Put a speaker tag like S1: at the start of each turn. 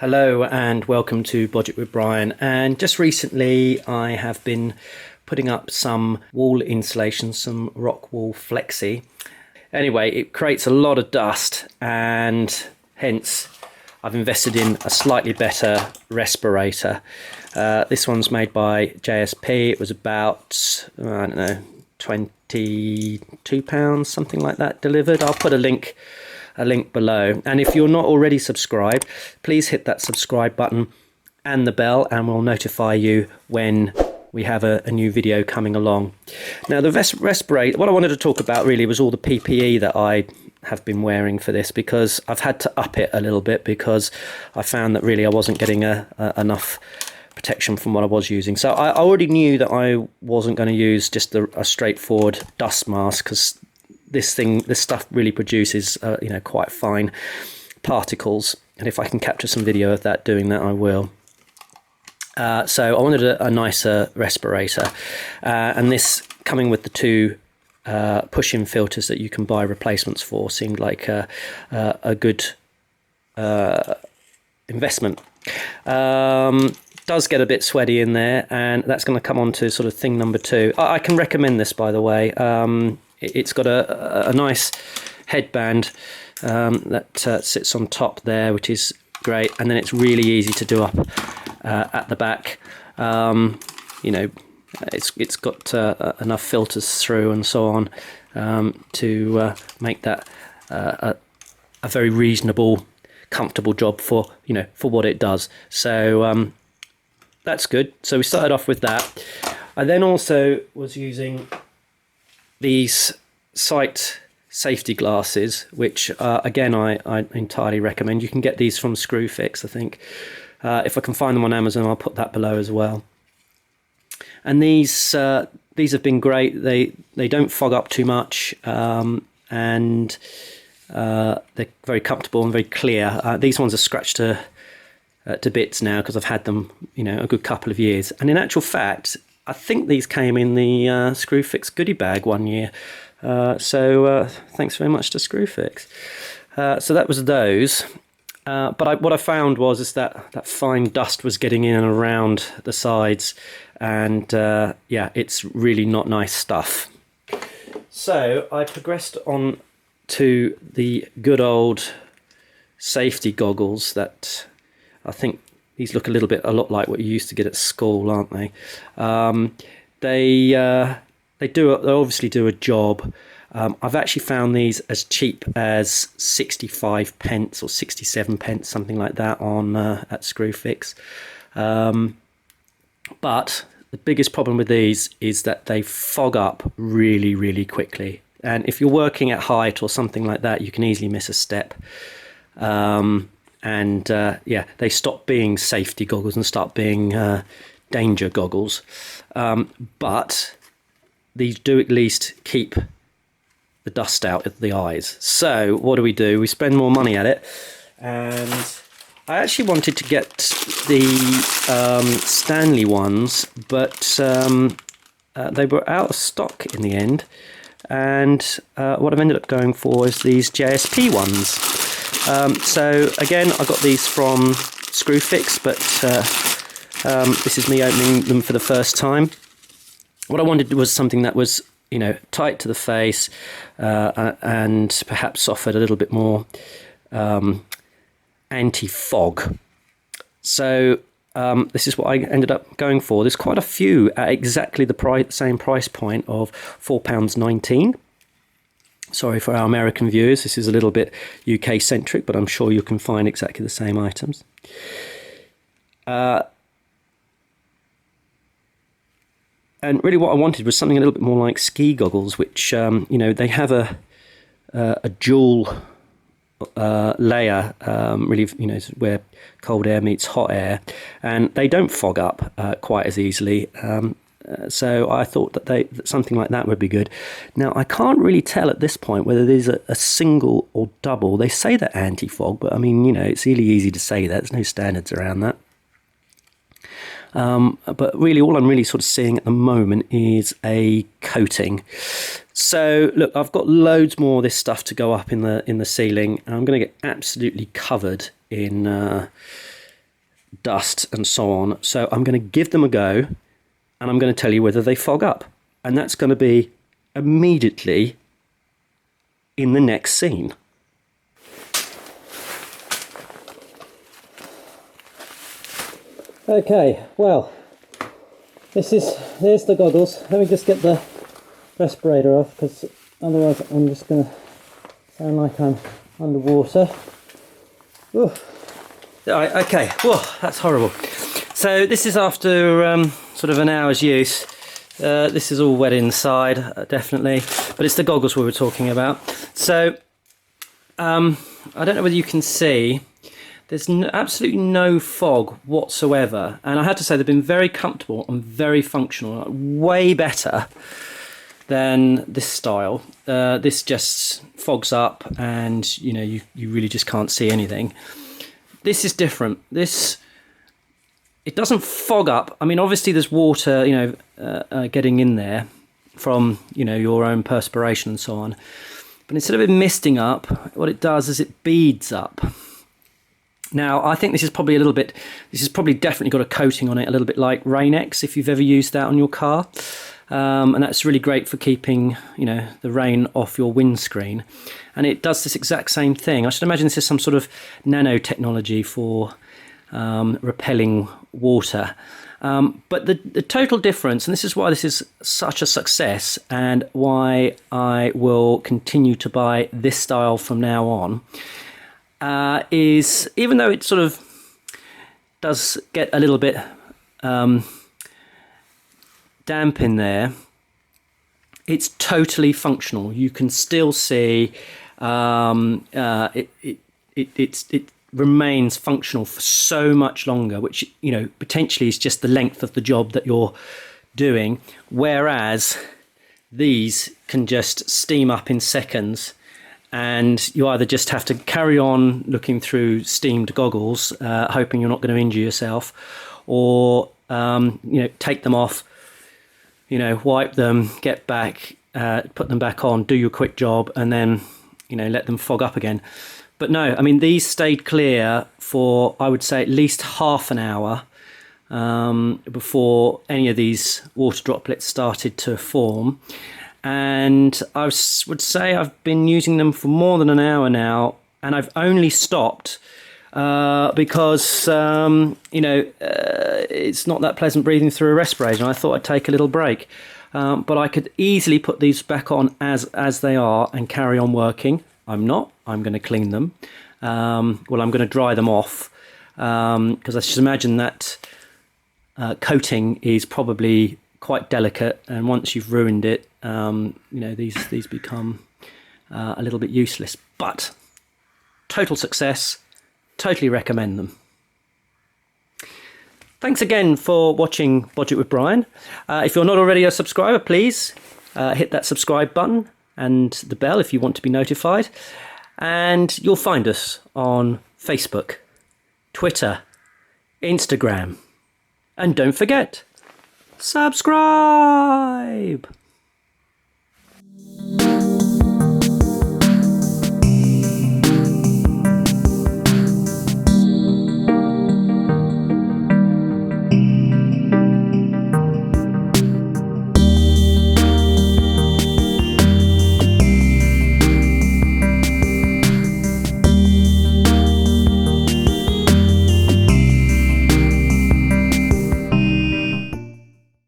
S1: Hello and welcome to Budget with Brian. And just recently I have been putting up some wall insulation, some rock wool flexi. Anyway, it creates a lot of dust and hence I've invested in a slightly better respirator. This one's made by JSP. It was about, I don't know, £22, something like that delivered. I'll put a link below, and if you're not already subscribed, please hit that subscribe button and the bell and we'll notify you when we have a new video coming along. Now the respirator, what I wanted to talk about really was all the PPE that I have been wearing for this, because I've had to up it a little bit because I found that really I wasn't getting enough protection from what I was using. So I already knew that I wasn't going to use just a straightforward dust mask, because this stuff really produces quite fine particles, and if I can capture some video of that doing that, I will. So I wanted a nicer respirator, and this coming with the two push-in filters that you can buy replacements for seemed like a good investment. Does get a bit sweaty in there, and that's going to come on to sort of thing number two. I can recommend this, by the way. It's got a nice headband that sits on top there, which is great, and then it's really easy to do up at the back. It's got enough filters through and so on to make that a very reasonable, comfortable job for what it does. So that's good. So we started off with that. I then also was using these sight safety glasses, which again I entirely recommend. You can get these from Screwfix, I think. If I can find them on Amazon, I'll put that below as well. And these have been great. They don't fog up too much, and they're very comfortable and very clear. These ones are scratched to bits now because I've had them a good couple of years. And in actual fact, I think these came in the Screwfix goodie bag one year. So thanks very much to Screwfix. So that was those. But what I found was that fine dust was getting in and around the sides. And yeah, it's really not nice stuff. So I progressed on to the good old safety goggles that I think these look a lot like what you used to get at school, aren't they? They obviously do a job. I've actually found these as cheap as 65 pence or 67 pence, something like that, on at Screwfix. But the biggest problem with these is that they fog up really, really quickly. And if you're working at height or something like that, you can easily miss a step. Yeah, they stop being safety goggles and start being danger goggles. But these do at least keep the dust out of the eyes. So what do? We spend more money at it. And I actually wanted to get the Stanley ones, but they were out of stock in the end. And what I've ended up going for is these JSP ones. So again, I got these from Screwfix, but this is me opening them for the first time. What I wanted was something that was, tight to the face and perhaps offered a little bit more anti-fog. So this is what I ended up going for. There's quite a few at exactly the same price point of £4.19. Sorry for our American viewers, this is a little bit UK centric, but I'm sure you can find exactly the same items. And really what I wanted was something a little bit more like ski goggles, which, they have a dual layer, really, where cold air meets hot air, and they don't fog up quite as easily. So I thought that something like that would be good. Now, I can't really tell at this point whether there's a single or double. They say they're anti-fog, but I mean, it's really easy to say that. There's no standards around that. But really, all I'm really sort of seeing at the moment is a coating. So look, I've got loads more of this stuff to go up in the ceiling, and I'm going to get absolutely covered in dust and so on. So I'm going to give them a go, and I'm going to tell you whether they fog up. And that's going to be immediately in the next scene. Okay, well, there's the goggles. Let me just get the respirator off, because otherwise I'm just going to sound like I'm underwater. Ooh. Right, okay, whoa, that's horrible. So this is after sort of an hour's use. This is all wet inside, definitely, but it's the goggles we were talking about. So I don't know whether you can see, there's absolutely no fog whatsoever, and I have to say they've been very comfortable and very functional, way better than this style. This just fogs up, and you really just can't see anything. This is different. It doesn't fog up. I mean, obviously there's water, getting in there from, your own perspiration and so on. But instead of it misting up, what it does is it beads up. Now, I think this is probably definitely got a coating on it, a little bit like Rain-X, if you've ever used that on your car. And that's really great for keeping, the rain off your windscreen. And it does this exact same thing. I should imagine this is some sort of nanotechnology for repelling water. But the total difference, and this is why this is such a success and why I will continue to buy this style from now on, is even though it sort of does get a little bit damp in there, it's totally functional. You can still see it remains functional for so much longer, which potentially is just the length of the job that you're doing, whereas these can just steam up in seconds, and you either just have to carry on looking through steamed goggles, hoping you're not going to injure yourself, or take them off, wipe them, get back, put them back on, do your quick job, and then let them fog up again. But no, I mean, these stayed clear for, I would say, at least half an hour before any of these water droplets started to form. And I would say I've been using them for more than an hour now, and I've only stopped because, it's not that pleasant breathing through a respirator, and I thought I'd take a little break. But I could easily put these back on as they are and carry on working. I'm not. I'm going to clean them. I'm going to dry them off, because I should imagine that coating is probably quite delicate, and once you've ruined it, these become a little bit useless. But total success. Totally recommend them. Thanks again for watching Budget with Brian. If you're not already a subscriber, please hit that subscribe button and the bell if you want to be notified. And you'll find us on Facebook, Twitter, Instagram. And don't forget, subscribe!